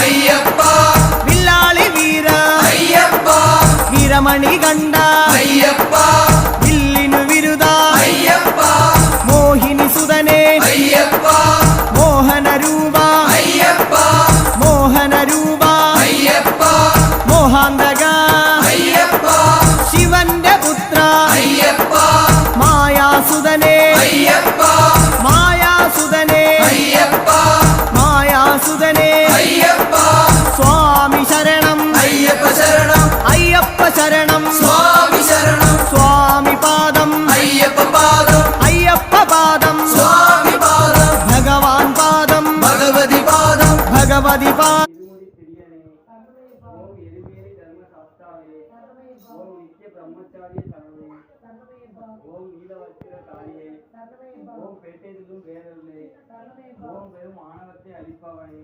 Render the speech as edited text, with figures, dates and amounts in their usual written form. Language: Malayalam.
ಅಯ್ಯಪ್ಪ ವಿಲ್ಲಾಳಿ ವೀರ ಅಯ್ಯಪ್ಪ ವೀರಮಣಿ ಗಂಡ ಅಯ್ಯಪ್ಪ ಇಲ್ಲಿನು ವಿರುದ ಅಯ್ಯಪ್ಪ ಮೋಹಿನಿ ಸುಧನೆ ಅಯ್ಯಪ್ಪ ಮೋಹನ ರೂಪ ಅಯ್ಯಪ್ಪ ಮೋಹನ ರೂಪ ಅಯ್ಯಪ್ಪ മോഹാന്തക അയ്യപ്പ ശിവന്റെ പുത്ര അയ്യപ്പ മായാസുതനെ അയ്യപ്പ മായാസുതനെ അയ്യപ്പ മായാസുതനെ അയ്യപ്പ സ്വാമി ശരണം അയ്യപ്പ ശരണം അയ്യപ്പ ശരണം സ്വാമി ശരണം സ്വാമി പാദം അയ്യപ്പ പാദം അയ്യപ്പ പാദം സ്വാമി പാദം ഭഗവാൻ പാദം ഭഗവതി പാദം ഭഗവതി പാദം ओम नित्य ब्रह्मचारी शरणु ओम नीलवस्त्रधारिये ओम पेटेदिलु वेरल्ले ओम वेरु मानवत्ते अलिप्पवने